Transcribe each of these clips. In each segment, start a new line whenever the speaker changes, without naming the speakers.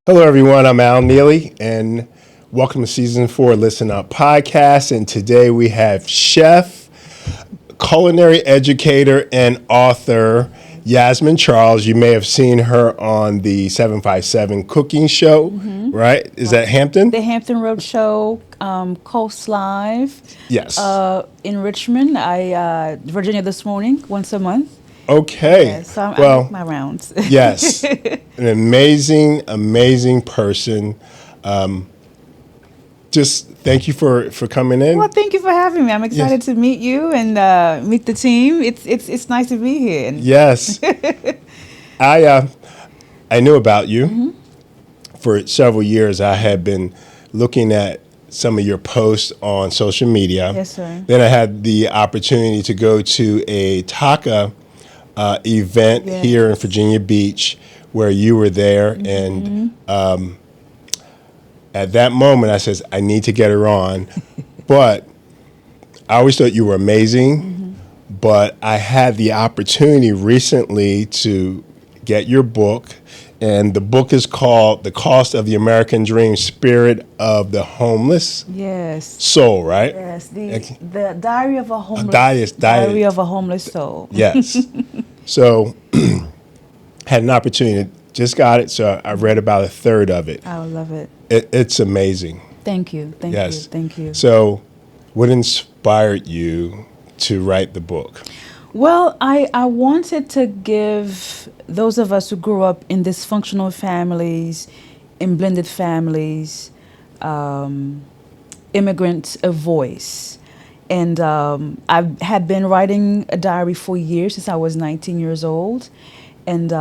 Hello, everyone. I'm Al Neely, and welcome to Season 4 ListenUp Podcast. And today we have chef, culinary educator, and author Yasmine Charles. You may have seen her on the 757 cooking show, right? Is that Hampton?
The Hampton Road Show, Coast Live.
Yes.
In Richmond, Virginia this morning, once a month.
Okay.
Yeah, so I
Well,
make my rounds.
yes. An amazing, amazing person. Just thank you for coming in.
Well, thank you for having me. I'm excited to meet you and meet the team. It's nice to be here. And
Yes. I knew about you for several years. I had been looking at some of your posts on social media.
Yes, sir.
Then I had the opportunity to go to a Taka event
Yes.
here in Virginia Beach where you were there. And at that moment, I says, I need to get her on. But I always thought you were amazing. But I had the opportunity recently to get your book. And the book is called The Cost of the American Dream, Spirit of the Homeless
Yes.
Soul, right?
Yes. The Diary of a Homeless
Diary
of a Homeless Soul.
Yes. So had an opportunity, just got it. So I read about a third of it.
I love it.
It's amazing.
Thank you. Thank
Yes.
you. Thank you.
So what inspired you to write the book?
Well, I wanted to give those of us who grew up in dysfunctional families, in blended families, immigrants a voice. And I had been writing a diary for years, since I was 19 years old. And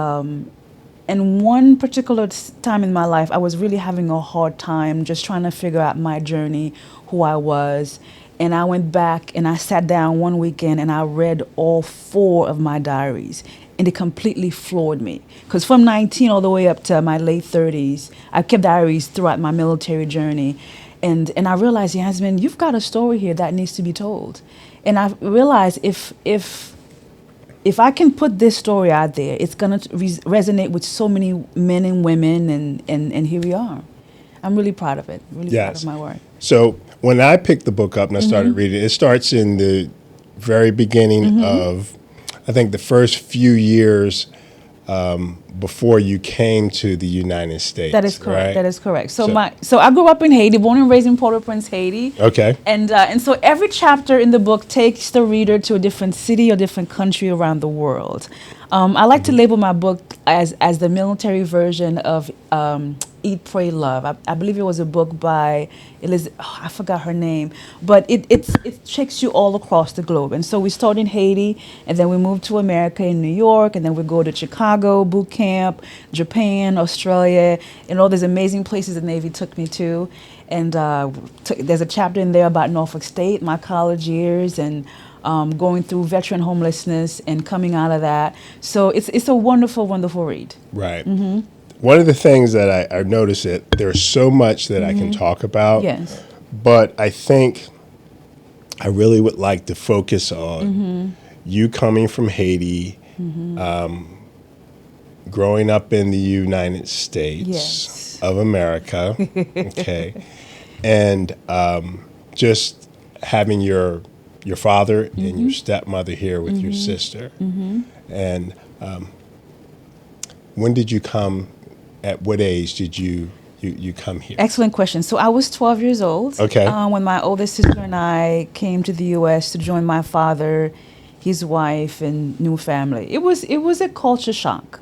one particular time in my life, I was really having a hard time just trying to figure out my journey, who I was. And I went back and I sat down one weekend and I read all 4 of my diaries. And it completely floored me. Because from 19 all the way up to my late 30s, I kept diaries throughout my military journey. And I realized, Yasmine, you've got a story here that needs to be told. And I realized if I can put this story out there, it's going to resonate with so many men and women. And here we are. I'm really proud of it. Really proud of my work.
So when I picked the book up and I started reading it, it starts in the very beginning of, I think, the first few years before you came to the United States.
That is correct.
Right?
That is correct. So I grew up in Haiti, born and raised in Port-au-Prince, Haiti.
Okay.
And so every chapter in the book takes the reader to a different city or different country around the world. I like to label my book as the military version of Eat, Pray, Love. I believe it was a book by I forgot her name, but it takes you all across the globe. And so we start in Haiti, and then we move to America in New York, and then we go to Chicago, boot camp, Japan, Australia, and all these amazing places the Navy took me to. And there's a chapter in there about Norfolk State, my college years, and going through veteran homelessness and coming out of that. So it's a wonderful, wonderful read.
Right. One of the things that I noticed that there's so much that I can talk about.
Yes.
But I think I really would like to focus on you coming from Haiti, growing up in the United States of America, okay, and just having your father and your stepmother here with your sister. And when did you come? At what age did you come here?
Excellent question. So I was 12 years old.
Okay.
When my oldest sister and I came to the U.S. to join my father, his wife, and new family. It was a culture shock.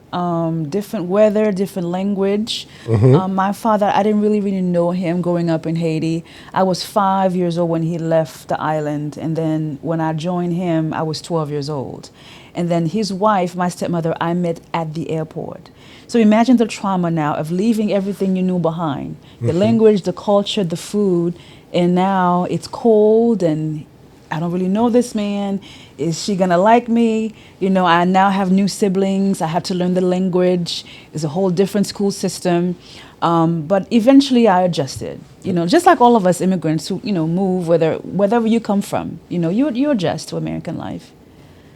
Different weather, different language. My father, I didn't really know him growing up in Haiti. I was 5 years old when he left the island, and then when I joined him, I was 12 years old. And then his wife, my stepmother, I met at the airport. So imagine the trauma now of leaving everything you knew behind. The language, the culture, the food, and now it's cold and I don't really know this man. Is she gonna like me? You know, I now have new siblings. I have to learn the language. It's a whole different school system. But eventually I adjusted. You know, just like all of us immigrants who, move, wherever you come from, you adjust to American life.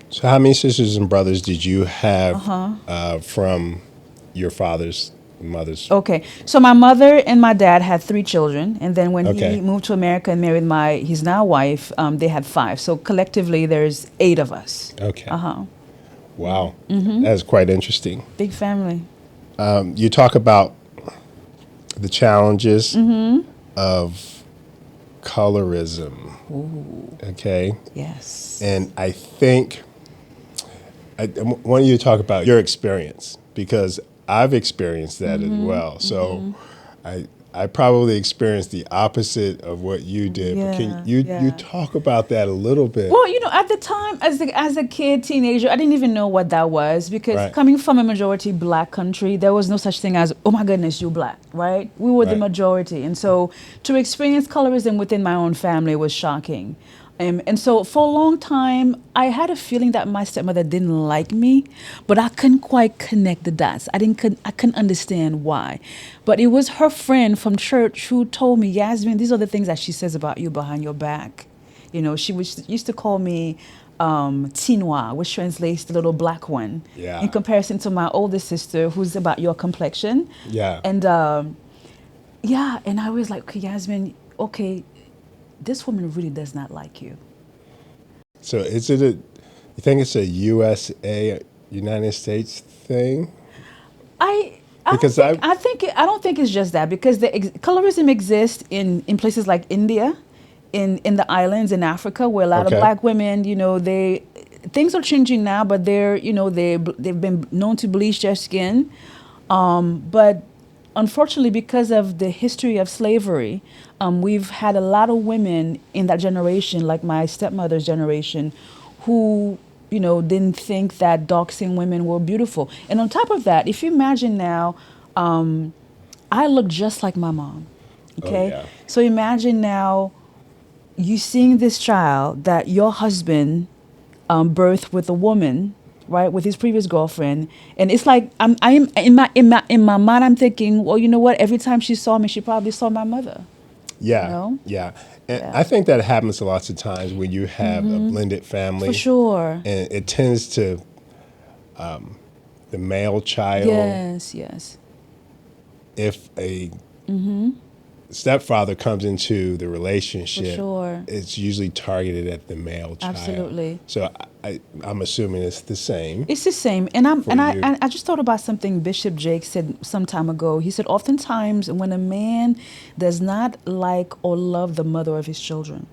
So how many sisters and brothers did you have from your father's mother's.
Okay, so my mother and my dad had 3 children, and then when
Okay.
he moved to America and married his now wife, they had 5. So collectively, there's 8 of us.
Okay.
Uh-huh.
Wow. That's quite interesting.
Big family.
You talk about the challenges of colorism.
Ooh,
Okay.
yes.
And I think I want you to talk about your experience because I've experienced that as well. So I probably experienced the opposite of what you did. But can you
Yeah.
talk about that a little bit?
Well, at the time, as a kid, teenager, I didn't even know what that was because
Right.
coming from a majority black country, there was no such thing as, oh my goodness, you black, right? We were the
Right.
majority. And so to experience colorism within my own family was shocking. And so for a long time, I had a feeling that my stepmother didn't like me, but I couldn't quite connect the dots. I couldn't understand why. But it was her friend from church who told me, Yasmine, these are the things that she says about you behind your back. She used to call me Tinoa, which translates the little black one,
Yeah.
in comparison to my older sister, who's about your complexion.
Yeah.
And and I was like, okay, Yasmine, okay, this woman really does not like you.
So you think it's a USA, United States thing?
I
Because
I don't think it's just that because colorism exists in places like India, in the islands in Africa where a lot
Okay.
of black women, things are changing now, but they've been known to bleach their skin, but unfortunately because of the history of slavery, we've had a lot of women in that generation, like my stepmother's generation, who didn't think that dark-skinned women were beautiful. And on top of that, if you imagine now, I look just like my mom. Okay,
yeah.
so imagine now you seeing this child that your husband birthed with a woman, right, with his previous girlfriend, and it's like I'm in my mind I'm thinking, well, you know what? Every time she saw me, she probably saw my mother.
Yeah.
No?
Yeah. And
Yeah.
I think that happens lots of times when you have a blended family.
For sure.
And it tends to, the male child,
Yes.
if a stepfather comes into the relationship,
For sure.
it's usually targeted at the male child.
Absolutely.
So I'm assuming it's the same.
It's the same, and
you.
I just thought about something Bishop Jake said some time ago. He said, oftentimes when a man does not like or love the mother of his children,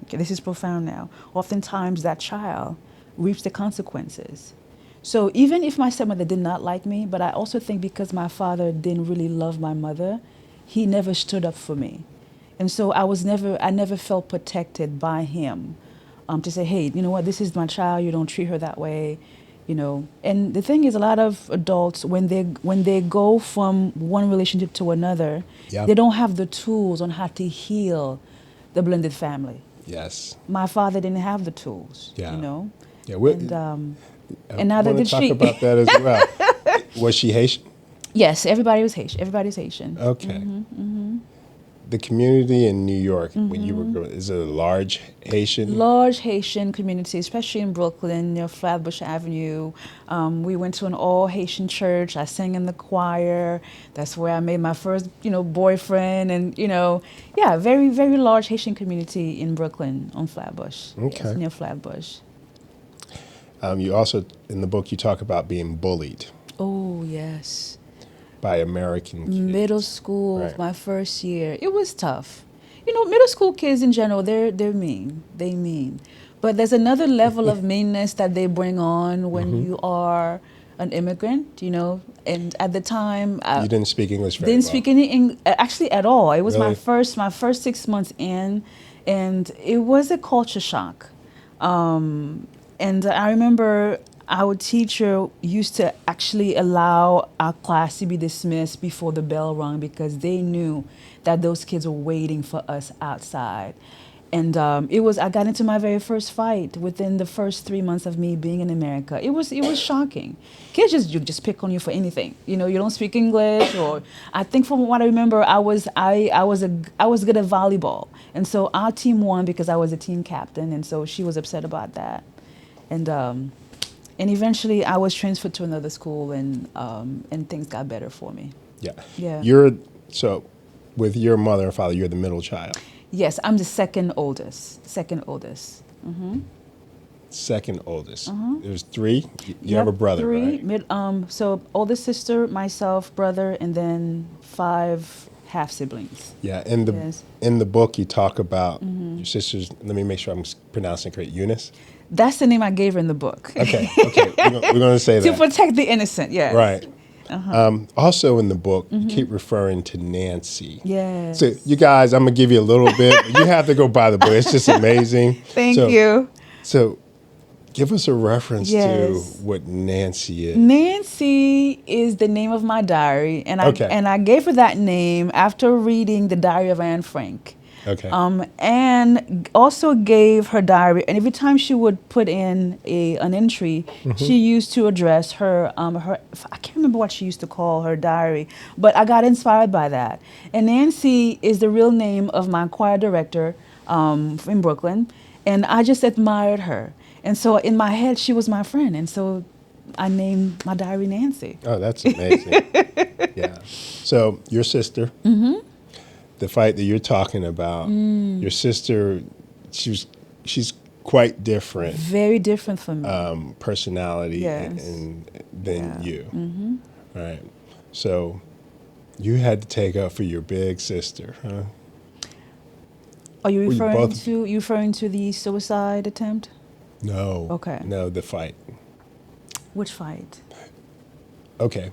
okay, this is profound now. Oftentimes that child reaps the consequences. So even if my stepmother did not like me, but I also think because my father didn't really love my mother, he never stood up for me, and so I never felt protected by him. To say, hey, you know what, this is my child, you don't treat her that way, And the thing is, a lot of adults, when they go from one relationship to another,
Yeah.
they don't have the tools on how to heal the blended family.
Yes.
My father didn't have the tools,
Yeah. Yeah.
And neither did
talk
she.
about that as well. Was she Haitian?
Yes, everybody was Haitian. Everybody's Haitian.
Okay. The community in New York when you were growing, is it a large Haitian?
Large Haitian community, especially in Brooklyn near Flatbush Avenue. We went to an all Haitian church. I sang in the choir. That's where I made my first, boyfriend, and very, very large Haitian community in Brooklyn on Flatbush.
Okay.
Yes, near Flatbush.
You also in the book you talk about being bullied
Oh yes.
by American kids.
Middle school,
Right.
my first year, it was tough. Middle school kids in general, they're mean. They mean. But there's another level of meanness that they bring on when you are an immigrant, And at the time,
You didn't speak English very
didn't
well.
speak any actually at all. It was
Really?
my first 6 months in, and it was a culture shock. And I remember our teacher used to actually allow our class to be dismissed before the bell rang because they knew that those kids were waiting for us outside. And I got into my very first fight within the first 3 months of me being in America. It was shocking. Kids just pick on you for anything. You don't speak English, or I think from what I remember, I was good at volleyball, and so our team won because I was a team captain, and so she was upset about that. And eventually I was transferred to another school, and things got better for me.
Yeah.
Yeah.
You're so with your mother and father, you're the middle child.
Yes, I'm the second oldest. Second oldest.
Second oldest. There's three. You have
Yep,
a brother,
three.
right?
So oldest sister, myself, brother, and then 5 half siblings.
Yeah.
Yes.
In the book, you talk about your sisters. Let me make sure I'm pronouncing it correct. Eunice.
That's the name I gave her in the book.
Okay. Okay. We're going to say
To
that.
protect the innocent, yes.
Right. Also in the book, you keep referring to Nancy.
Yes.
So you guys, I'm gonna give you a little bit. But you have to go buy the book. It's just amazing.
Thank you.
So give us a reference
Yes.
to what Nancy is.
Nancy is the name of my diary, and I gave her that name after reading the Diary of Anne Frank.
Okay.
And also gave her diary, and every time she would put in an entry, she used to address her I can't remember what she used to call her diary, but I got inspired by that. And Nancy is the real name of my choir director in Brooklyn, and I just admired her. And so in my head, she was my friend, and so I named my diary Nancy.
Oh, that's amazing. Yeah. So your sister, the fight that you're talking about, your sister, she's quite different
Very different from me.
personality
Yes.
than you. Right. So you had to take up for your big sister, huh?
Are you
Were you
referring to the suicide attempt?
No.
Okay.
No, the fight.
Which fight?
Okay.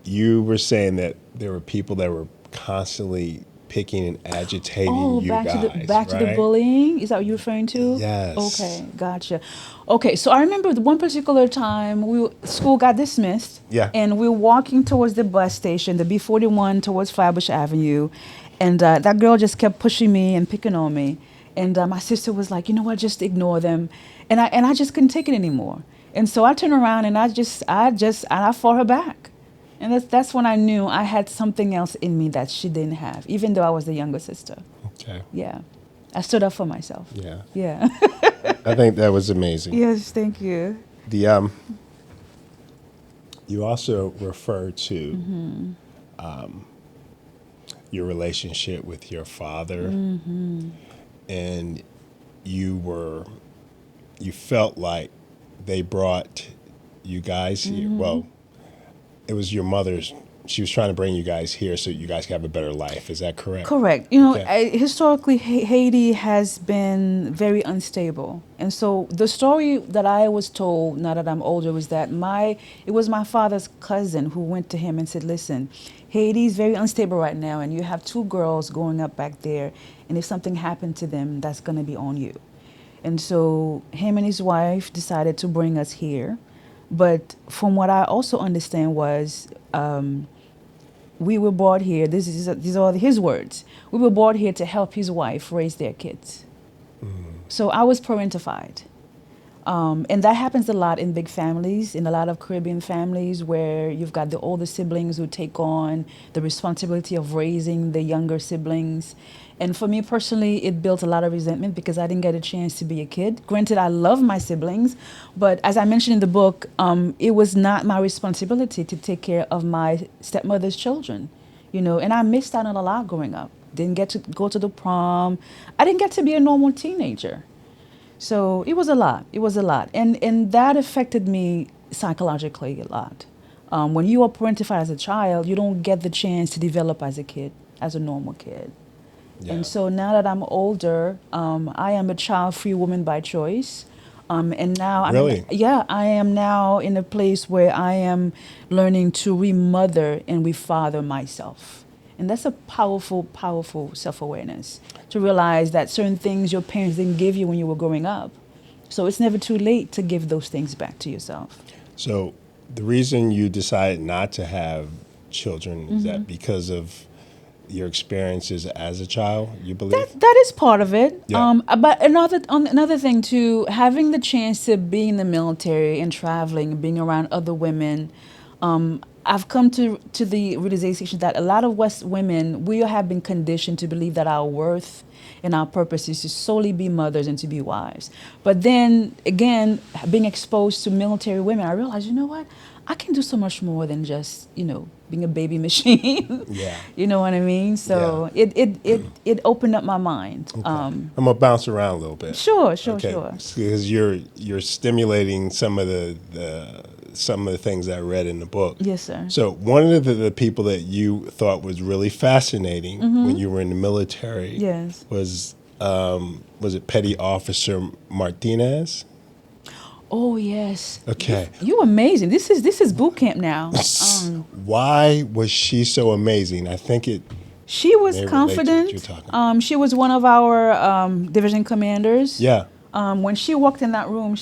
You were saying that there were people that were constantly picking and agitating
Oh,
you
back
guys,
to the
right?
bullying. Is that what you're referring to?
Yes.
Okay, gotcha. Okay, so I remember one particular time school got dismissed.
Yeah.
And we were walking towards the bus station, the B41 towards Flatbush Avenue, and that girl just kept pushing me and picking on me. And my sister was like, you know what, just ignore them. And I just couldn't take it anymore. And so I turned around and I fought her back. And that's when I knew I had something else in me that she didn't have, even though I was the younger sister.
Okay.
Yeah. I stood up for myself.
Yeah.
Yeah.
I think that was amazing.
Yes, thank you.
The you also refer to your relationship with your father, and you felt like they brought you guys here. Well, it was your mother's. She was trying to bring you guys here so you guys could have a better life. Is that correct?
Correct. You know,
Okay.
historically, Haiti has been very unstable. And so the story that I was told, now that I'm older, was that it was my father's cousin who went to him and said, listen, Haiti is very unstable right now, and you have 2 girls growing up back there, and if something happened to them, that's going to be on you. And so him and his wife decided to bring us here. But from what I also understand was, we were brought here. These are his words. We were brought here to help his wife raise their kids. So I was parentified. And that happens a lot in big families, in a lot of Caribbean families, where you've got the older siblings who take on the responsibility of raising the younger siblings. And for me personally, it built a lot of resentment because I didn't get a chance to be a kid. Granted, I love my siblings, but as I mentioned in the book, it was not my responsibility to take care of my stepmother's children, and I missed out on a lot growing up. Didn't get to go to the prom. I didn't get to be a normal teenager. So it was a lot. It was a lot. And that affected me psychologically a lot. When you are parentified as a child, you don't get the chance to develop as a kid, as a normal kid.
Yeah.
And so now that I'm older, I am a child-free woman by choice. And now
Really?
I am now in a place where I am learning to remother and refather myself. And that's a powerful, powerful self-awareness, to realize that certain things your parents didn't give you when you were growing up. So it's never too late to give those things back to yourself.
So the reason you decided not to have children is that because of your experiences as a child, you believe?
That is part of it.
Yeah.
But another thing too, having the chance to be in the military and traveling, being around other women, I've come to the realization that a lot of West women, we have been conditioned to believe that our worth and our purpose is to solely be mothers and to be wives. But then again, being exposed to military women, I realized, you know what? I can do so much more than just, being a baby machine.
Yeah.
You know what I mean? So it opened up my mind.
Okay. I'm gonna bounce around a little bit.
Sure.
Because you're stimulating some of the things I read in the book.
Yes, sir.
So one of the people that you thought was really fascinating when you were in the military,
Yes.
was it Petty Officer Martinez?
Oh, yes.
Okay.
You amazing. This is boot camp now.
Why was she so amazing? I think it.
She was
may relate to what
confident.
you're talking about.
She was one of our division commanders.
Yeah.
When she walked in that room,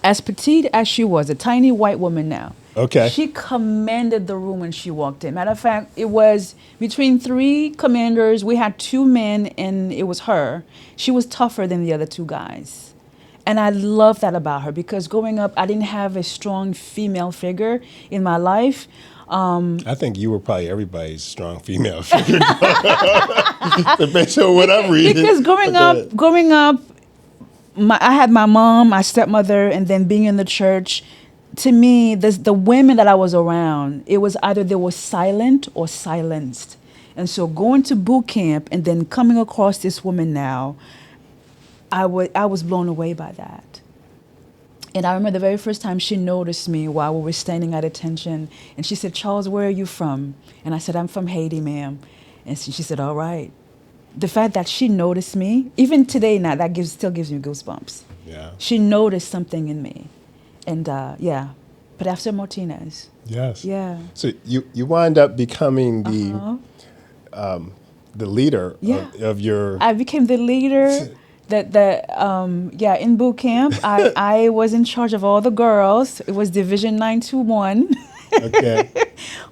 as petite as she was, a tiny white woman now.
Okay.
She commanded the room when she walked in. Matter of fact, it was between 3 commanders. We had 2 men, and it was her. She was tougher than the other 2 guys. And I love that about her, because growing up, I didn't have a strong female figure in my life.
I think you were probably everybody's strong female figure. Based on whatever reason.
Because growing up, I had my mom, my stepmother, and then being in the church. To me, the women that I was around, it was either they were silent or silenced. And so going to boot camp and then coming across this woman now, I was blown away by that. And I remember the very first time she noticed me while we were standing at attention, and she said, "Charles, where are you from?" And I said, "I'm from Haiti, ma'am." And she said, "All right." The fact that she noticed me, even today now, still gives me goosebumps.
Yeah.
She noticed something in me. And but after Martinez.
Yes.
Yeah.
So you wind up becoming the leader of your.
I became the leader. In boot camp, I was in charge of all the girls. It was Division 921.
Okay.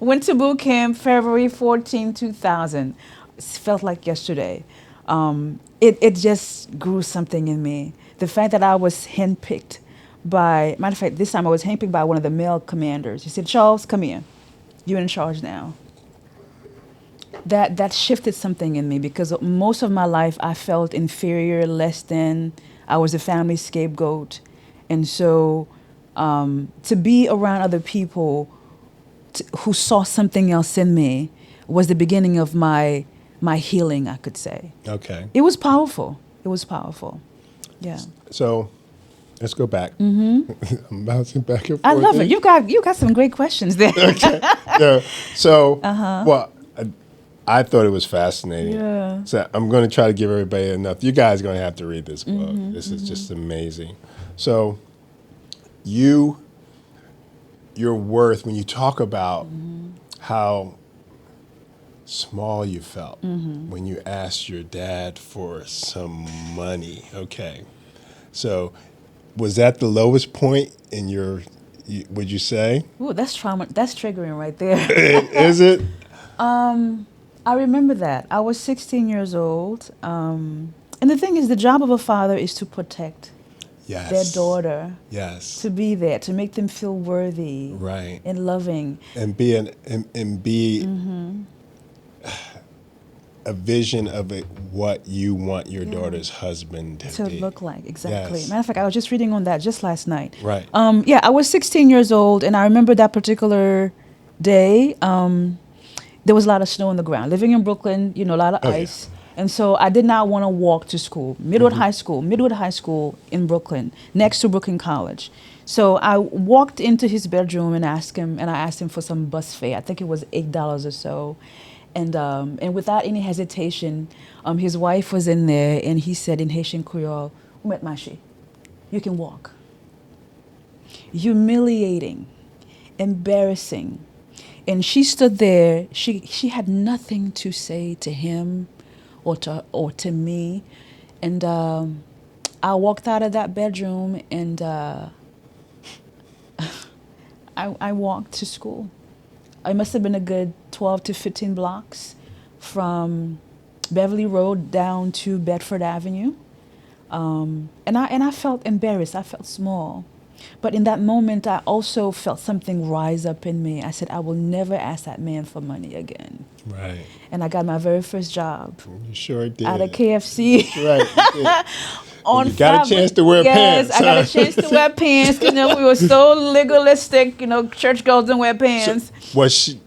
Went to boot camp February 14, 2000. It felt like yesterday. It just grew something in me. The fact that I was handpicked matter of fact, this time I was handpicked by one of the male commanders. He said, "Charles, come here. You're in charge now." That shifted something in me, because most of my life I felt inferior, less than. I was a family scapegoat. And so to be around other people who saw something else in me was the beginning of my healing, I could say.
Okay.
It was powerful. Yeah.
So let's go back. I'm bouncing back and forth.
I love it. You got some great questions there.
Okay. Yeah. So, well, I thought it was fascinating.
Yeah.
So I'm going to try to give everybody enough. You guys are going to have to read this book. This is just amazing. So your worth, when you talk about how small you felt when you asked your dad for some money. Okay. So was that the lowest point in would you say?
Ooh, that's trauma. That's triggering right there.
Is it?
I remember that. I was 16 years old. And the thing is, the job of a father is to protect their daughter.
Yes.
To be there, to make them feel worthy.
Right.
And loving.
And be a vision of what you want your daughter's husband to be.
Look like. Exactly.
Yes.
Matter of fact, I was just reading on that just last night.
Right.
I was 16 years old, and I remember that particular day. There was a lot of snow on the ground. Living in Brooklyn, a lot of ice. Yeah. And so I did not want to walk to school. Midwood High School in Brooklyn, next to Brooklyn College. So I walked into his bedroom and I asked him for some bus fare. I think it was $8 or so. And without any hesitation, his wife was in there, and he said in Haitian Creole, "Umet machi, you can walk." Humiliating, embarrassing. And she stood there. She had nothing to say to him or to me. And I walked out of that bedroom, and I walked to school. I must have been a good 12 to 15 blocks from Beverly Road down to Bedford Avenue. And I felt embarrassed. I felt small. But in that moment, I also felt something rise up in me. I said, I will never ask that man for money again.
Right.
And I got my very first job.
You sure did.
At a KFC.
Right. You did.
on
you got a chance to wear
yes,
pants.
I got
huh?
a chance to wear pants because we were so legalistic. Church girls don't wear pants.
Was she?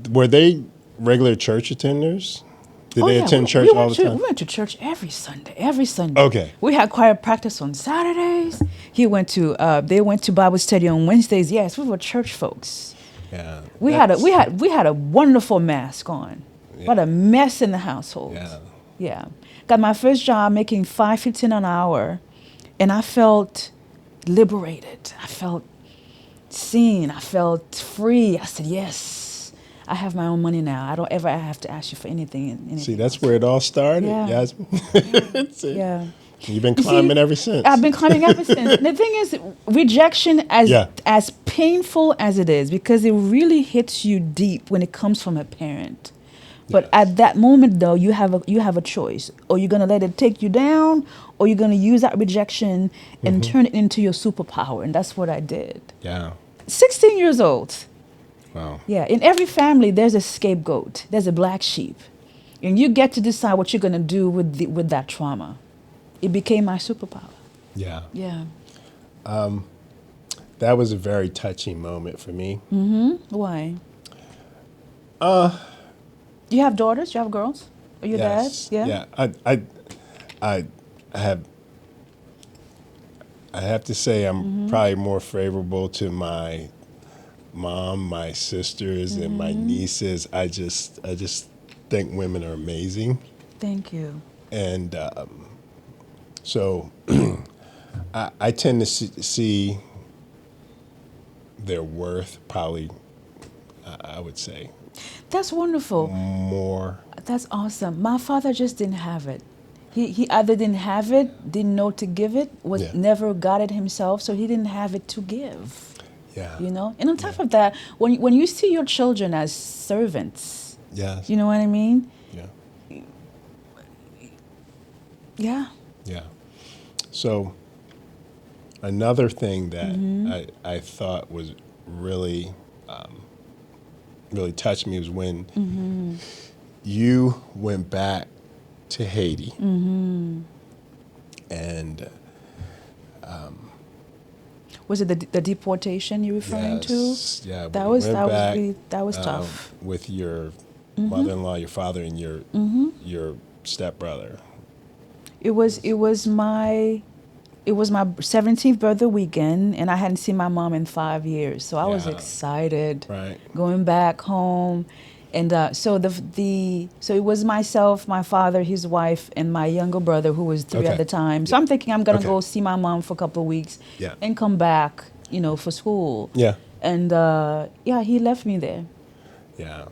Were they regular church attenders? Did they attend church all the
we
time?
went to church every Sunday. Every Sunday.
Okay.
We had choir practice on Saturdays. They went to Bible study on Wednesdays. Yes, we were church folks.
Yeah.
We had a wonderful mass going. What a mess in the household.
Yeah.
Yeah. Got my first job making $5.15 an hour, and I felt liberated. I felt seen. I felt free. I said, yes, I have my own money now. I don't ever have to ask you for anything.
See, that's where it all started,
Yeah.
Yasmine. See?
Yeah.
You've been climbing ever since.
I've been climbing ever since. And the thing is, rejection, as painful as it is, because it really hits you deep when it comes from a parent. But at that moment, though, you have a choice. Or you're going to let it take you down, or you're going to use that rejection and turn it into your superpower. And that's what I did.
Yeah.
16 years old.
Wow.
Yeah. In every family, there's a scapegoat. There's a black sheep. And you get to decide what you're going to do with that trauma. It became my superpower.
Yeah.
Yeah.
That was a very touching moment for me.
Why? Do you have daughters? Do you have girls? Are you
Yes.
dad?
Yeah. I have to say I'm probably more favorable to my mom, my sisters, and my nieces. I just think women are amazing.
Thank you.
And so I tend to see their worth probably, I would say,
That's wonderful.
more.
That's awesome. My father just didn't have it. He either didn't have it, didn't know to give it, never got it himself, so he didn't have it to give.
Yeah.
And on top of that, when you see your children as servants,
Yes.
you know what I mean?
Yeah.
Yeah.
Yeah. So another thing that I thought was really really touched me was when you went back to Haiti and
Was it the deportation you're referring
yes,
to?
yeah,
That
we
was
went
that
back,
was that was tough.
with your mother-in-law, your father, and your stepbrother.
It was my 17th birthday weekend, and I hadn't seen my mom in 5 years, so I was
Yeah.
excited.
Right.
Going back home, and so it was myself, my father, his wife, and my younger brother, who was 3
Okay.
at the time. So I'm thinking I'm gonna
Okay.
go see my mom for a couple of weeks,
Yeah.
and come back, for school.
Yeah.
And he left me there.
Yeah.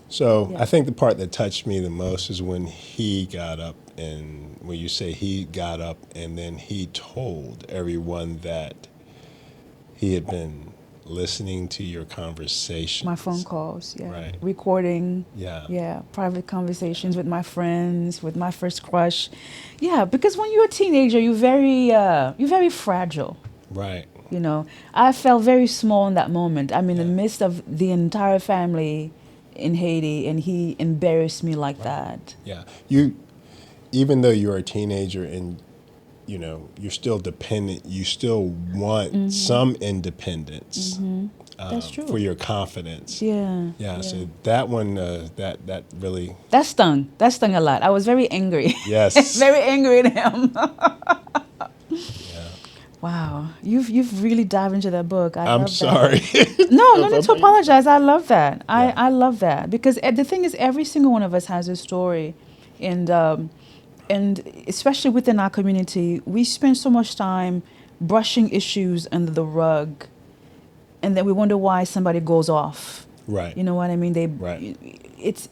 So
Yeah.
I think the part that touched me the most is when he got up, and when you say he got up and then he told everyone that he had been listening to your conversations.
My phone calls, yeah.
Right.
Recording.
Yeah.
Yeah. Private conversations with my friends, with my first crush. Yeah, because when you're a teenager, you're very fragile.
Right.
I felt very small in that moment. I'm in the midst of the entire family in Haiti, and he embarrassed me like that.
Yeah. Even though you're a teenager and you're still dependent, you still want some independence.
That's true.
For your confidence.
Yeah.
Yeah. So that one, that really.
That stung. That stung a lot. I was very angry.
Yes.
Very angry at him.
Yeah.
Wow. You've really dived into that book.
I'm
love
sorry.
That. No need to apologize. I love that.
Yeah.
I love that, because the thing is, every single one of us has a story, and especially within our community, we spend so much time brushing issues under the rug, and then we wonder why somebody goes off.
Right.
You know what I mean?
Right.
It's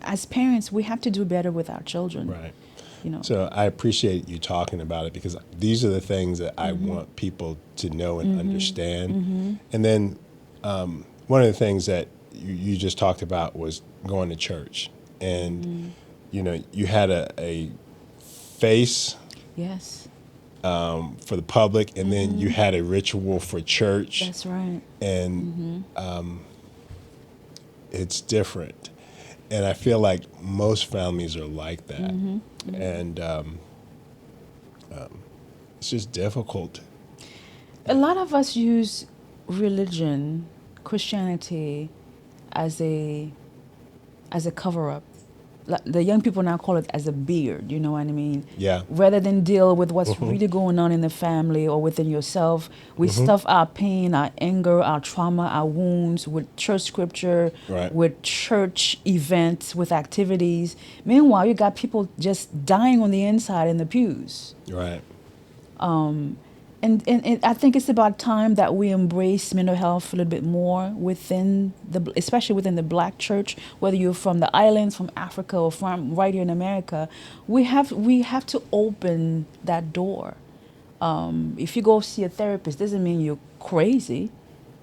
as parents, we have to do better with our children.
Right.
You
So I appreciate you talking about it, because these are the things that I want people to know and understand. And then one of the things that you just talked about was going to church, and you had a face
Yes.
for the public, and then you had a ritual for church.
That's right.
And it's different, and I feel like most families are like that. And It's just difficult.
A lot of us use religion, Christianity, as a cover up. The young people now call it as a beard, you know what I mean?
Yeah.
Rather than deal with what's really going on in the family or within yourself, we stuff our pain, our anger, our trauma, our wounds with church scripture,
Right.
with church events, with activities. Meanwhile, you got people just dying on the inside in the pews.
Right.
And I think it's about time that we embrace mental health a little bit more especially within the Black church. Whether you're from the islands, from Africa, or from right here in America, we have to open that door. If you go see a therapist, doesn't mean you're crazy,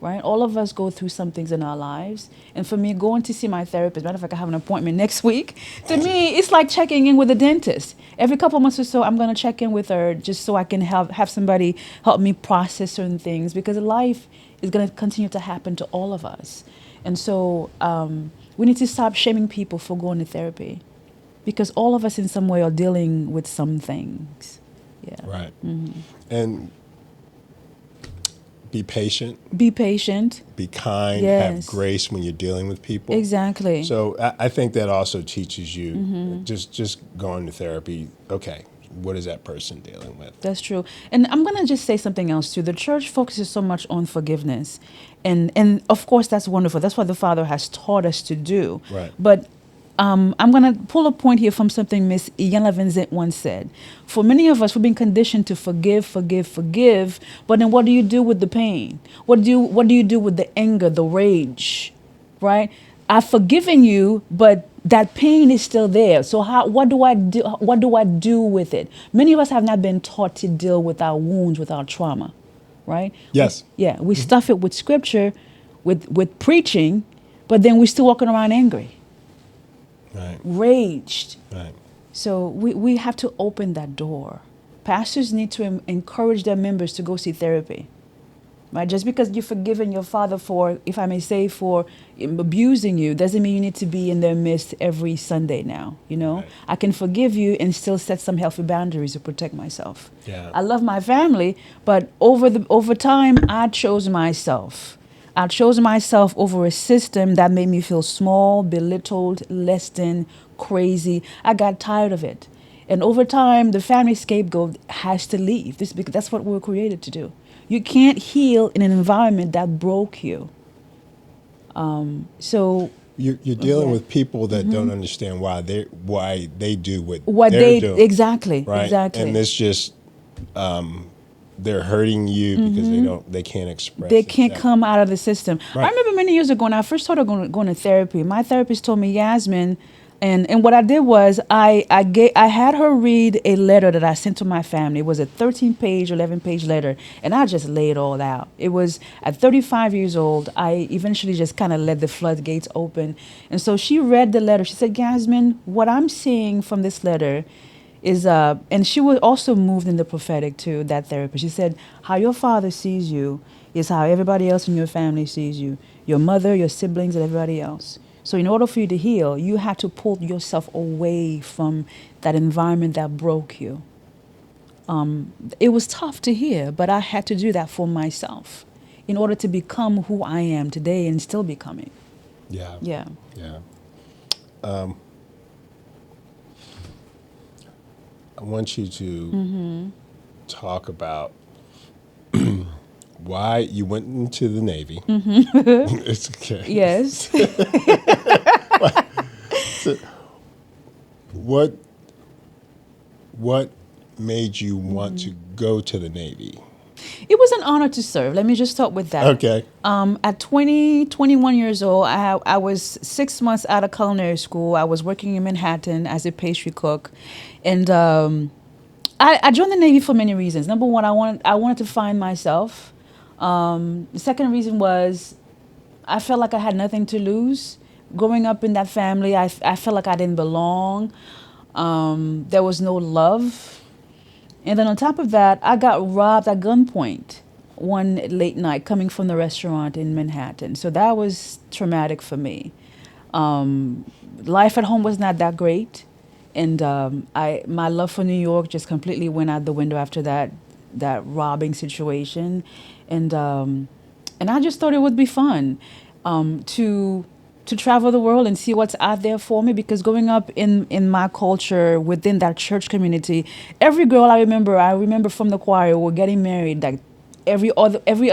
right? All of us go through some things in our lives. And for me, going to see my therapist, matter of fact, I have an appointment next week. To me, it's like checking in with a dentist. Every couple of months or so, I'm going to check in with her just so I can have somebody help me process certain things, because life is going to continue to happen to all of us. And so we need to stop shaming people for going to therapy, because all of us in some way are dealing with some things. Yeah.
Right. And be patient.
Be patient.
Be kind.
Yes.
Have grace when you're dealing with people.
Exactly.
So I think that also teaches you just going to therapy. Okay, what is that person dealing with?
That's true. And I'm going to just say something else too. The church focuses so much on forgiveness. And of course, that's wonderful. That's what the Father has taught us to do.
Right.
But I'm going to pull a point here from something Miss Iyanla Vincent once said. For many of us, we've been conditioned to forgive, but then what do you do with the pain? What do you do with the anger, the rage, right? I've forgiven you, but that pain is still there. So what do I do? What do I do with it? Many of us have not been taught to deal with our wounds, with our trauma, right?
Yes.
We stuff it with scripture, with preaching, but then we're still walking around angry.
Right.
Raged.
Right.
So we have to open that door. Pastors need to encourage their members to go see therapy. Right? Just because you've forgiven your father for, if I may say, for abusing you, doesn't mean you need to be in their midst every Sunday now. You know,
Right.
I can forgive you and still set some healthy boundaries to protect myself.
Yeah.
I love my family, but over time, I chose myself. I chose myself over a system that made me feel small, belittled, less than, crazy. I got tired of it. And over time, the family scapegoat has to leave. Because that's what we were created to do. You can't heal in an environment that broke you. So
You're dealing
Yeah.
with people that don't understand why they do what
what
they're doing.
exactly,
Right.
exactly.
And it's just they're hurting you because they can't express.
They
it.
can't come out of the system.
Right.
I remember many years ago when I first started going to therapy, my therapist told me, Yasmine, and what I did was I had her read a letter that I sent to my family. It was a 13-page, 11-page letter, and I just laid it all out. It was at 35 years old, I eventually just kind of let the floodgates open. And so she read the letter. She said, Yasmine, what I'm seeing from this letter is and she was also moved in the prophetic too, that therapist. She said, how your father sees you is how everybody else in your family sees you, your mother, your siblings, and everybody else. So in order for you to heal, you have to pull yourself away from that environment that broke you. It was tough to hear, but I had to do that for myself in order to become who I am today and still becoming.
Yeah.
Yeah.
Yeah. I want you to talk about why you went into the Navy. It's okay.
Yes.
What made you want to go to the Navy?
It was an honor to serve. Let me just start with that.
Okay.
At 21 years old, I was 6 months out of culinary school. I was working in Manhattan as a pastry cook. And I joined the Navy for many reasons. Number one, I wanted to find myself. The second reason was I felt like I had nothing to lose. Growing up in that family, I felt like I didn't belong. There was no love. And then on top of that, I got robbed at gunpoint one late night coming from the restaurant in Manhattan. So that was traumatic for me. Life at home was not that great. And I my love for New York just completely went out the window after that robbing situation, and I just thought it would be fun to travel the world and see what's out there for me, because growing up in my culture within that church community, every girl I remember from the choir were getting married like every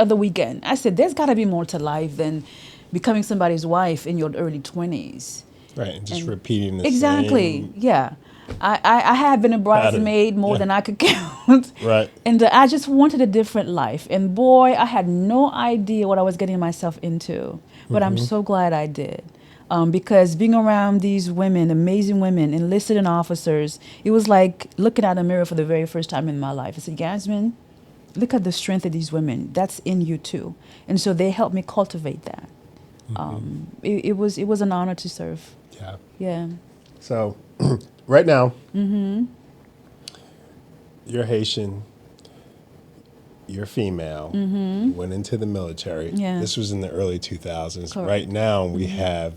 other weekend. I said there's got to be more to life than becoming somebody's wife in your early 20s.
Right, and just
And
repeating the
exactly,
same
yeah. I had been a
pattern.
bridesmaid more
Yeah.
than I could count.
Right.
And I just wanted a different life. And boy, I had no idea what I was getting myself into. But I'm so glad I did. Because being around these women, amazing women, enlisted and officers, it was like looking at a mirror for the very first time in my life. I said, Yasmine, look at the strength of these women. That's in you too. And so they helped me cultivate that. It was an honor to serve.
Yeah.
Yeah.
So, right now, you're Haitian, you're female, you went into the military.
Yeah.
This was in the early 2000s.
Correct.
Right now, we have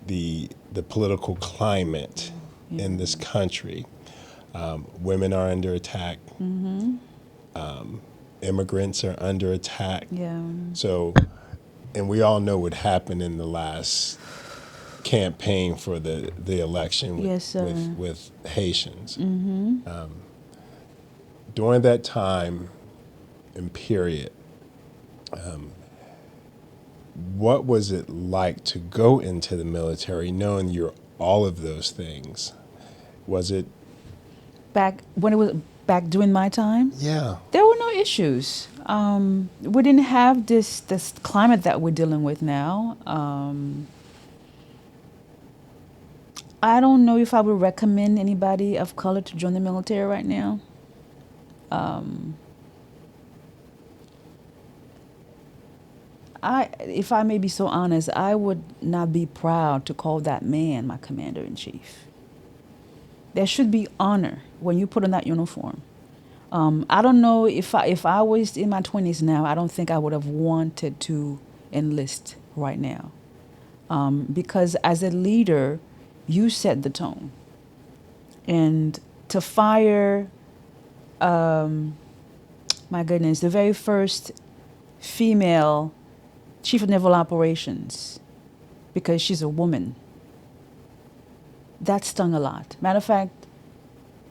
the political climate in this country. Women are under attack. Immigrants are under attack.
Yeah.
So, and we all know what happened in the last campaign for the election with,
Yes, sir.
with Haitians. During that time and period, what was it like to go into the military knowing you're all of those things? Was it,
Back during my time,
yeah,
there were no issues. We didn't have this climate that we're dealing with now. I don't know if I would recommend anybody of color to join the military right now. If I may be so honest, I would not be proud to call that man my commander in chief. There should be honor when you put on that uniform. I don't know if I was in my 20s now, I don't think I would have wanted to enlist right now. Because as a leader, you set the tone. And to fire, my goodness, the very first female chief of naval operations because she's a woman, that stung a lot. Matter of fact,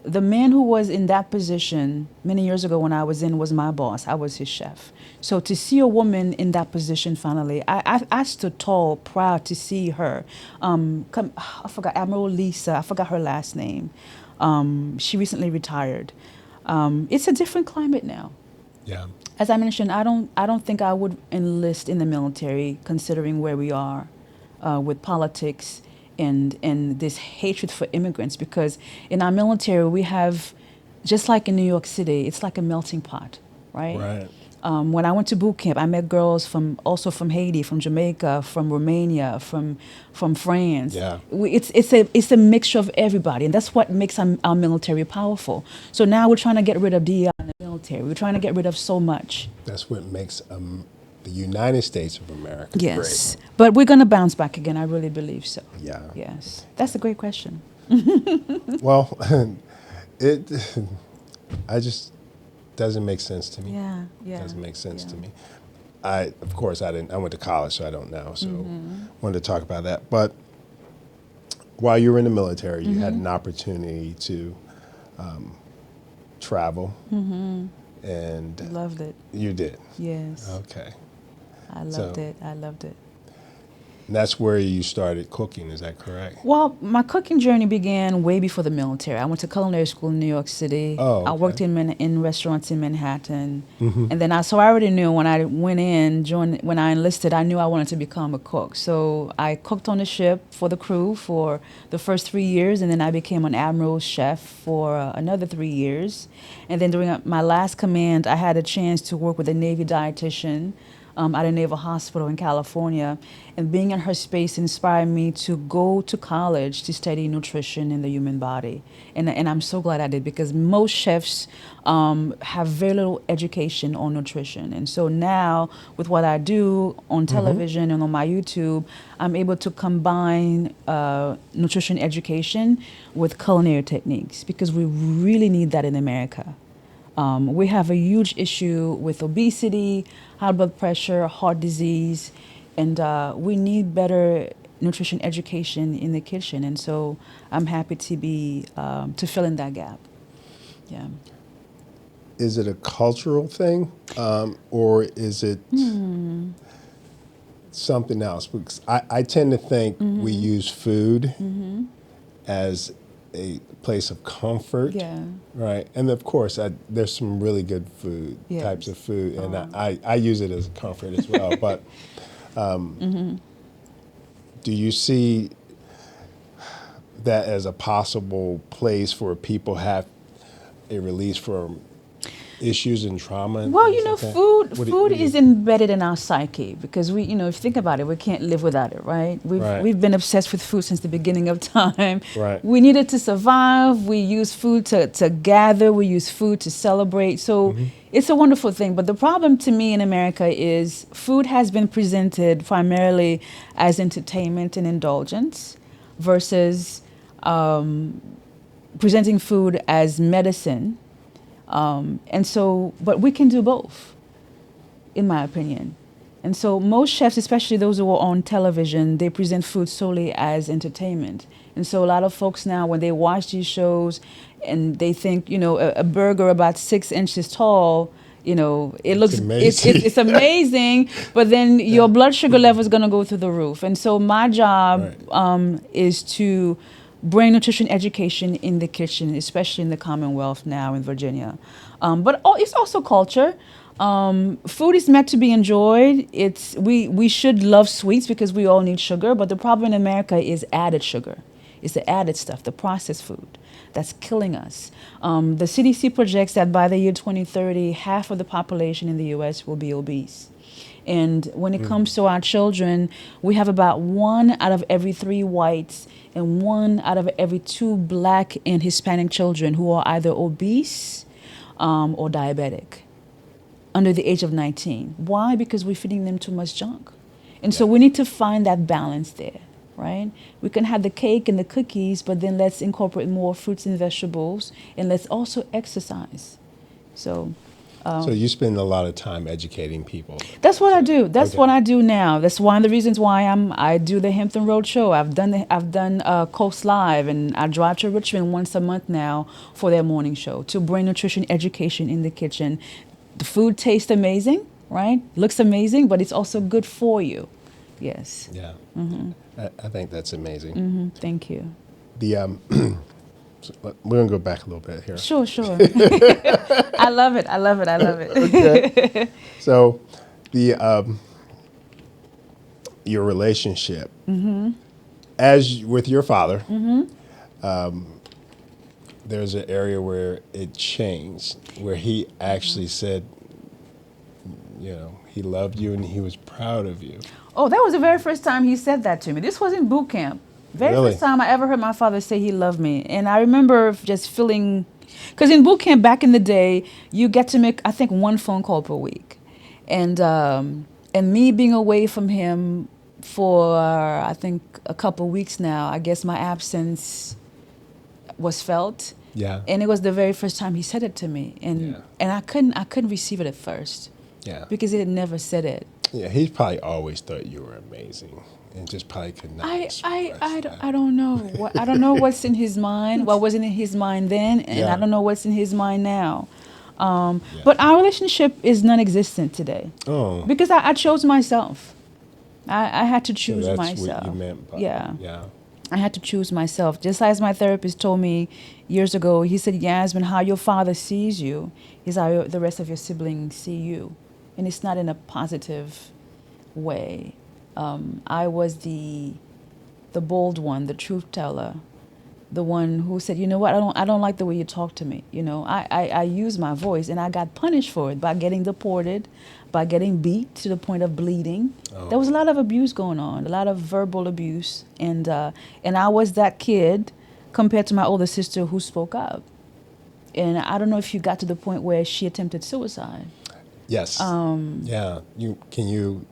the man who was in that position many years ago when I was in was my boss. I was his chef. So to see a woman in that position finally, I stood tall, proud to see her. I forgot Admiral Lisa. I forgot her last name. She recently retired. It's a different climate now.
yeah,
As I mentioned, I don't think I would enlist in the military, considering where we are with politics and this hatred for immigrants. Because in our military, we have, just like in New York City, it's like a melting pot, right?
right,
When I went to boot camp, I met girls also from Haiti, from Jamaica, from Romania, from France.
Yeah.
It's a mixture of everybody, and that's what makes our military powerful. So now we're trying to get rid of DEI in the military. We're trying to get rid of so much.
that's what makes the United States of America
Yes, but we're going to bounce back again. I really believe so.
great. Yeah.
Yes, that's a great question.
Well, it, I just doesn't make sense to me.
Yeah, yeah.
Doesn't make sense to
yeah.
me. Of course, I went to college, so I don't know. So, wanted to talk about that. But while you were in the military, you had an opportunity to travel, and
Loved it.
you did.
Yes,
Okay,
I loved it. I loved it.
and that's where you started cooking. Is that correct?
Well, my cooking journey began way before the military. I went to culinary school in New York City.
Oh,
I worked
okay.
in restaurants in Manhattan, and then so I already knew when I went in, when I enlisted, I knew I wanted to become a cook. So I cooked on the ship for the crew for the first 3 years, and then I became an admiral chef for another 3 years. And then during my last command, I had a chance to work with a Navy dietitian. at a naval hospital in California. And being in her space inspired me to go to college to study nutrition in the human body. And I'm so glad I did, because most chefs have very little education on nutrition. And so now, with what I do on television and on my YouTube, I'm able to combine nutrition education with culinary techniques, because we really need that in America. We have a huge issue with obesity, high blood pressure, heart disease, and we need better nutrition education in the kitchen. And so I'm happy to be to fill in that gap. Yeah.
Is it a cultural thing, or is it something else? Because I tend to think we use food as a place of comfort,
Yeah.
right? And of course, there's some really good food,
Yes.
types of food, and I use it as a comfort as well. But do you see that as a possible place for people have a release from issues and trauma? And
Well,
things
you know,
like that?
food is embedded in our psyche, because we, you know, if you think about it, we can't live without it, right?
Right.
We've been obsessed with food since the beginning of time.
Right.
We need it to survive. We use food to gather. We use food to celebrate. So it's a wonderful thing. But the problem to me in America is food has been presented primarily as entertainment and indulgence versus presenting food as medicine. And so, but we can do both, in my opinion. And so most chefs, especially those who are on television, they present food solely as entertainment. And so a lot of folks now, when they watch these shows and they think, you know, a burger about 6 inches tall, you know, it looks,
amazing.
it's amazing, but then your blood sugar level is going to go through the roof. And so my job is to bring nutrition education in the kitchen, especially in the Commonwealth now in Virginia. But it's also culture. Food is meant to be enjoyed. We should love sweets because we all need sugar, but the problem in America is added sugar. It's the added stuff, the processed food that's killing us. The CDC projects that by the year 2030, half of the population in the U.S. will be obese. And when it comes to our children, we have about 1 out of every 3 whites and 1 out of every 2 Black and Hispanic children who are either obese or diabetic under the age of 19. Why? Because we're feeding them too much junk. And so we need to find that balance there, right? We can have the cake and the cookies, but then let's incorporate more fruits and vegetables, and let's also exercise. So
you spend a lot of time educating people.
that's what I do. That's what I do now. That's one of the reasons why I do the Hampton Road Show. I've done Coast Live, and I drive to Richmond once a month now for their morning show to bring nutrition education in the kitchen. The food tastes amazing, right? Looks amazing, but it's also good for you. Yes.
Yeah. I think that's amazing.
Thank you.
The so we're gonna go back a little bit here.
Sure. I love it.
Okay. So, your relationship as with your father, there's an area where it changed, where he actually said, you know, he loved you and he was proud of you.
Oh, that was the very first time he said that to me. This was in boot camp. Very
Really?
first time I ever heard my father say he loved me. And I remember just feeling, because in boot camp back in the day, you get to make, I think, 1 phone call per week. And me being away from him for, I think, a couple weeks now, I guess my absence was felt.
Yeah.
And it was the very first time he said it to me. And I couldn't receive it at first.
Yeah.
Because he had never said it.
Yeah, he probably always thought you were amazing and just probably could not express that.
I don't know. I don't know what's in his mind, what wasn't in his mind then, and I don't know what's in his mind now. But our relationship is non-existent today.
Oh.
Because I chose myself. I had to choose
that's
myself.
what you meant by
Yeah. I had to choose myself. Just as my therapist told me years ago, he said, Yasmine, how your father sees you is how the rest of your siblings see you. And it's not in a positive way. I was the bold one, the truth teller. the one who said, you know what, I don't like the way you talk to me. You know, I use my voice, and I got punished for it by getting deported, by getting beat to the point of bleeding. There was a lot of abuse going on, a lot of verbal abuse, and I was that kid compared to my older sister who spoke up. And I don't know if you got to the point where she attempted suicide.
Yes. Yeah. Can you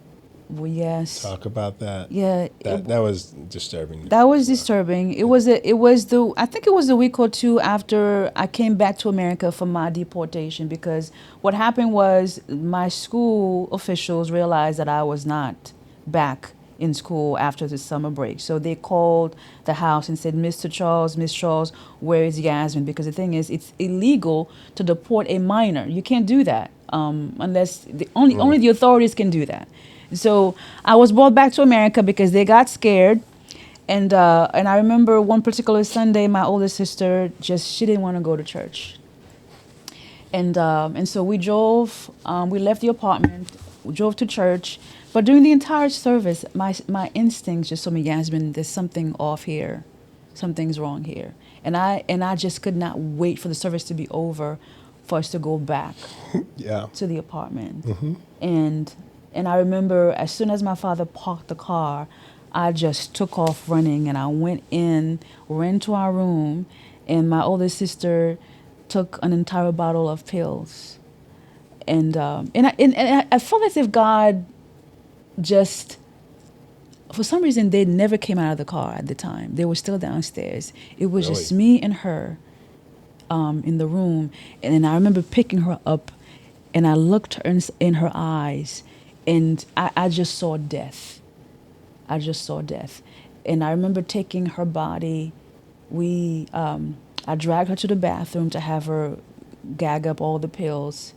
Well, yes.
talk about that?
Yeah,
That was disturbing.
that was disturbing. I think it was a week or two after I came back to America for my deportation, because what happened was my school officials realized that I was not back in school after the summer break. So they called the house and said, Mr. Charles, Miss Charles, where is Yasmine? Because the thing is, it's illegal to deport a minor. You can't do that unless only the authorities can do that. So I was brought back to America because they got scared. And I remember one particular Sunday, my older sister she didn't want to go to church. And so we drove, we left the apartment, we drove to church. But during the entire service, my instincts just told me, Yasmine, there's something off here. Something's wrong here. And I just could not wait for the service to be over for us to go back to the apartment. And I remember as soon as my father parked the car, I just took off running, and I ran to our room, and my older sister took an entire bottle of pills. And I felt as if God just, for some reason, they never came out of the car at the time. They were still downstairs. It was just me and her in the room. And then I remember picking her up, and I looked her in her eyes, and I just saw death. I just saw death. And I remember taking her body. I dragged her to the bathroom to have her gag up all the pills.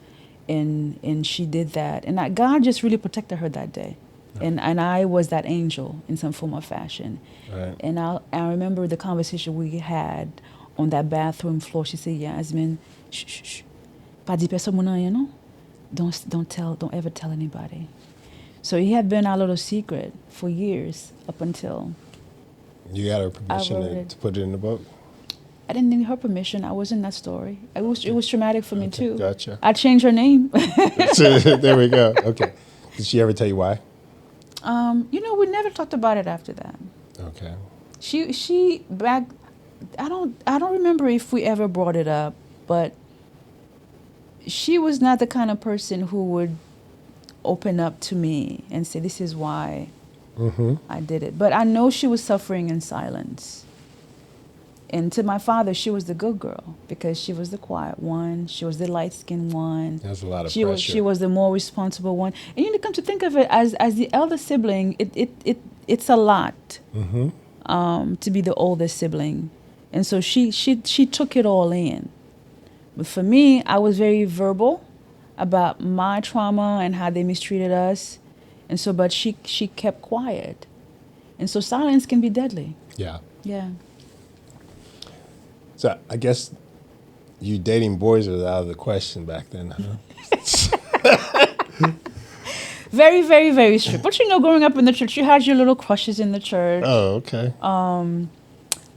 And she did that. And God just really protected her that day. And I was that angel in some form or fashion.
Right.
And I remember the conversation we had on that bathroom floor. She said, Yasmine, shh, shh, shh. Pas di personne moun rien, no? Don't ever tell anybody. So it had been our little secret for years up until
You got her permission to put it in the book?
I didn't need her permission. I was in that story. It was traumatic for me too.
Gotcha.
I changed her name.
There we go. Okay. Did she ever tell you why?
We never talked about it after that.
Okay.
She back. I don't remember if we ever brought it up, but she was not the kind of person who would open up to me and say, this is why I did it. But I know she was suffering in silence. And to my father, she was the good girl because she was the quiet one. She was the light-skinned one.
There's a lot of
pressure. She was the more responsible one. And you come to think of it, as the elder sibling, it's a lot to be the oldest sibling. And so she took it all in. But for me, I was very verbal about my trauma and how they mistreated us. And so, but she kept quiet. And so silence can be deadly.
Yeah.
Yeah.
So I guess you dating boys was out of the question back then, huh?
Very, very, very strict. But growing up in the church, you had your little crushes in the church.
Oh, okay.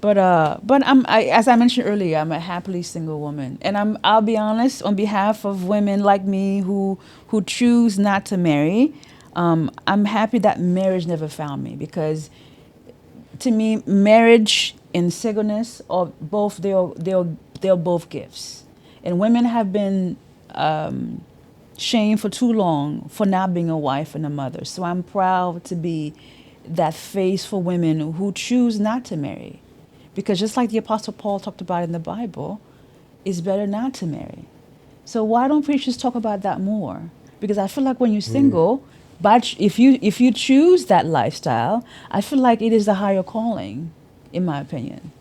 But as I mentioned earlier, I'm a happily single woman, and I'll be honest, on behalf of women like me who choose not to marry, I'm happy that marriage never found me, because to me, marriage and singleness are both they're both gifts, and women have been shamed for too long for not being a wife and a mother. So I'm proud to be that face for women who choose not to marry. Because just like the Apostle Paul talked about in the Bible, it's better not to marry. So why don't preachers talk about that more? Because I feel like when you're single, but if you choose that lifestyle, I feel like it is a higher calling, in my opinion.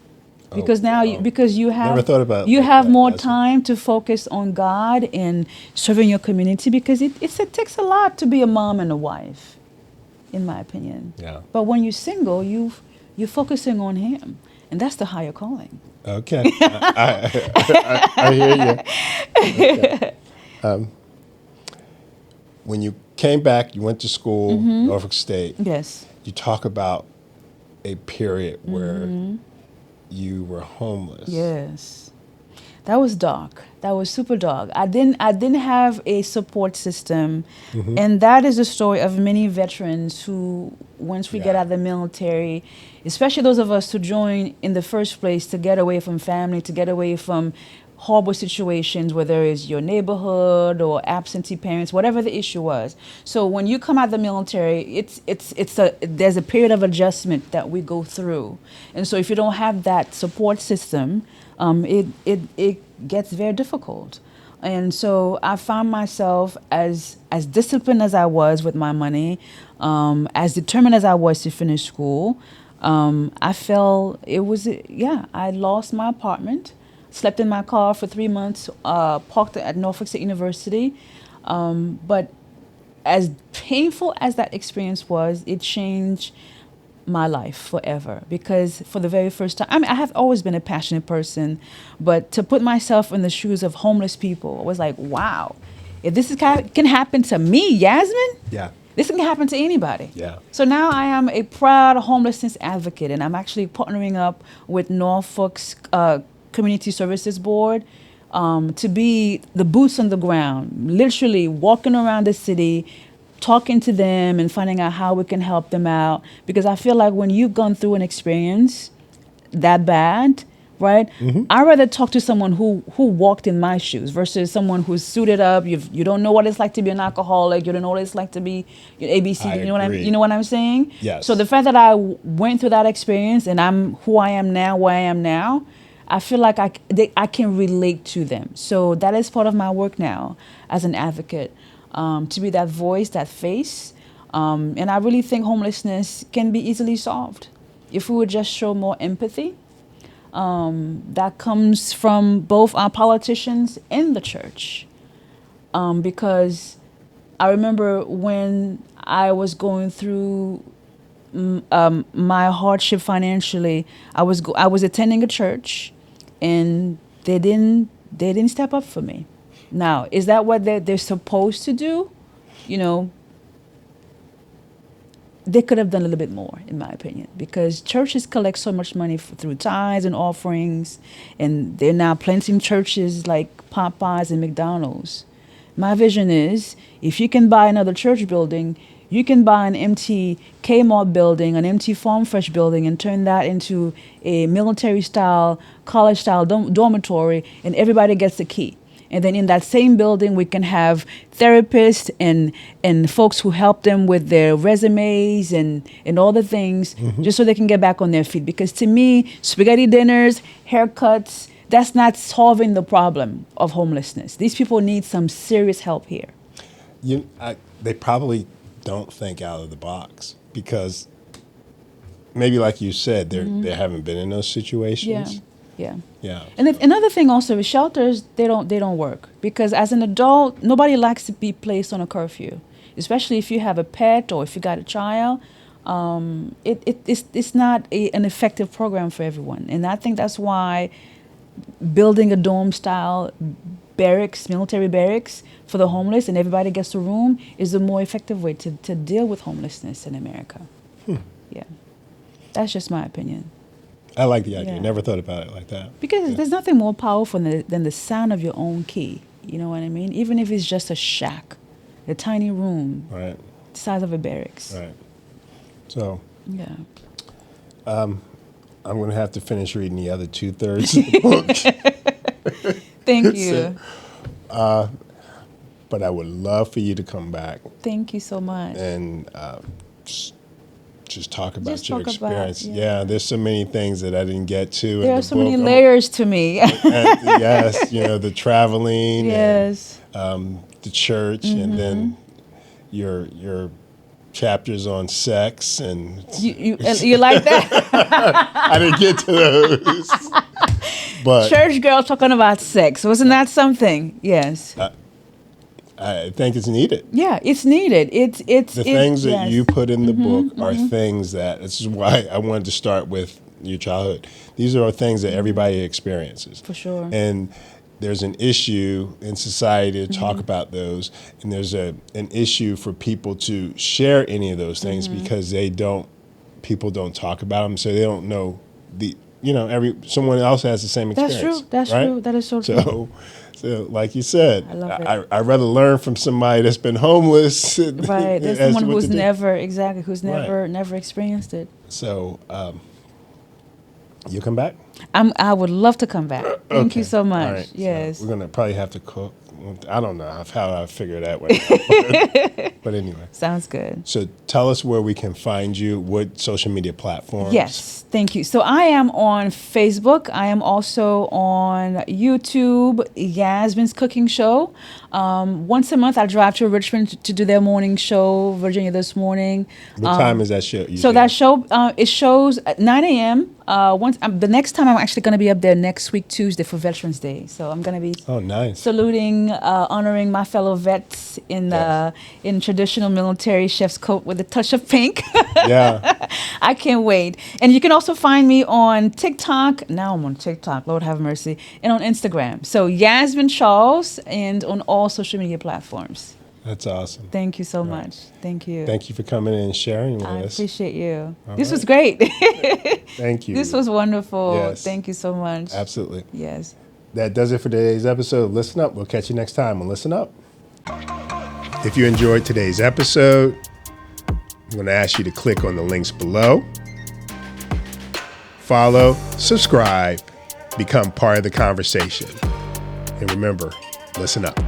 Because because you have
never thought about
you
like
have
that.
more time to focus on God and serving your community, because it takes a lot to be a mom and a wife, in my opinion.
Yeah.
But when you're single, you're focusing on Him. And that's the higher calling.
Okay. I hear you. Okay. When you came back, you went to school, Norfolk State.
Yes.
You talk about a period where you were homeless.
Yes. That was dark. That was super dark. I didn't have a support system. And that is the story of many veterans who, once we get
Yeah.
out of the military, especially those of us who join in the first place to get away from family, to get away from horrible situations, whether it's your neighborhood or absentee parents, whatever the issue was. So when you come out of the military, there's a period of adjustment that we go through. And so if you don't have that support system, it gets very difficult. And so I found myself as disciplined as I was with my money, as determined as I was to finish school. I felt I lost my apartment, slept in my car for 3 months, parked at Norfolk State University. But as painful as that experience was, it changed my life forever, because for the very first time, I mean, I have always been a passionate person, but to put myself in the shoes of homeless people, I was like, wow, if this can happen to me, Yasmine,
Yeah.
this can happen to anybody.
Yeah.
So now I am a proud homelessness advocate, and I'm actually partnering up with Norfolk's Community Services Board to be the boots on the ground, literally walking around the city, talking to them and finding out how we can help them out. Because I feel like when you've gone through an experience that bad, right? I'd rather talk to someone who walked in my shoes versus someone who's suited up. You don't know what it's like to be an alcoholic. You don't know what it's like to be ABC.
I
You know
agree.
you know what I'm saying?
Yes.
So the fact that I went through that experience and I'm who I am now, where I am now, I feel like I can relate to them. So that is part of my work now as an advocate, to be that voice, that face. And I really think homelessness can be easily solved if we would just show more empathy. That comes from both our politicians and the church. Because I remember when I was going through my hardship financially, I was attending a church, and they didn't step up for me. Now, is that what they're supposed to do? You know, they could have done a little bit more, in my opinion, because churches collect so much money through tithes and offerings, and they're now planting churches like Popeyes and McDonald's. My vision is, if you can buy another church building, you can buy an empty Kmart building, an empty Farm Fresh building, and turn that into a military-style, college-style dormitory, and everybody gets a key. And then in that same building, we can have therapists and folks who help them with their resumes and all the things, just so they can get back on their feet. Because to me, spaghetti dinners, haircuts, that's not solving the problem of homelessness. These people need some serious help here.
They probably don't think out of the box, because maybe, like you said, they haven't been in those situations.
Yeah.
Yeah.
And another thing also is shelters, they don't work, because as an adult, nobody likes to be placed on a curfew, especially if you have a pet or if you got a child. It's not an effective program for everyone, and I think that's why building a dorm style barracks, military barracks for the homeless, and everybody gets a room, is a more effective way to deal with homelessness in America. Yeah, that's just my opinion.
I like the idea.
Yeah.
Never thought about it like that.
Because there's nothing more powerful than the sound of your own key. You know what I mean? Even if it's just a shack, a tiny room,
Right.
the size of a barracks.
Right. So
Yeah.
I'm going to have to finish reading the other 2/3 of the book.
Thank you.
But I would love for you to come back
Thank you so much.
and just talk about
Just
your
talk about,
experience.
yeah.
There's so many things that I didn't get to.
There
in
are
the
so
book.
many layers to me.
And yes, the traveling.
Yes.
And, the church, and then your chapters on sex, and
You like that?
I didn't get to those. But
Church girl talking about sex. Wasn't that something? Yes.
I think it's needed.
Yeah, it's needed. It's
The things that
yes.
you put in the book are things that, this is why I wanted to start with your childhood. These are things that everybody experiences.
For sure.
And there's an issue in society to talk about those, and there's an issue for people to share any of those things because people don't talk about them, so they don't know someone else has the same
That's
experience.
true. That's
right?
true. That is so true.
So like you said,
I love it.
I'd rather learn from somebody that's been homeless.
Right. There's
as
someone
to what
who's
to do.
who's never experienced it.
So you come back?
I would love to come back. Thank
Okay.
you so much.
All right.
Yes.
So we're gonna probably have to cook. I don't know how I figure that way out. But anyway.
Sounds good.
So tell us where we can find you. What social media platforms?
Yes, thank you. So I am on Facebook. I am also on YouTube, Yasmine's Cooking Show. Once a month, I drive to Richmond to do their morning show, Virginia This Morning.
What time is that show?
So that show, it shows at 9 a.m. The next time I'm actually going to be up there next week, Tuesday, for Veterans Day. So I'm going to be
nice.
saluting, honoring my fellow vets in traditional military chef's coat with a touch of pink.
Yeah.
I can't wait. And you can also find me on TikTok. Now I'm on TikTok, Lord have mercy. And on Instagram. So Yasmine Charles, and on all social media platforms.
That's awesome.
Thank you so much. Thank you.
Thank you for coming in and sharing with
I
us.
appreciate you.
All
This
right.
was great.
Thank you.
This was wonderful.
Yes.
Thank you so much.
Absolutely.
Yes.
That does it for today's episode of Listen Up. We'll catch you next time on Listen Up. If you enjoyed today's episode, I'm going to ask you to click on the links below. Follow, subscribe, become part of the conversation. And remember, listen up.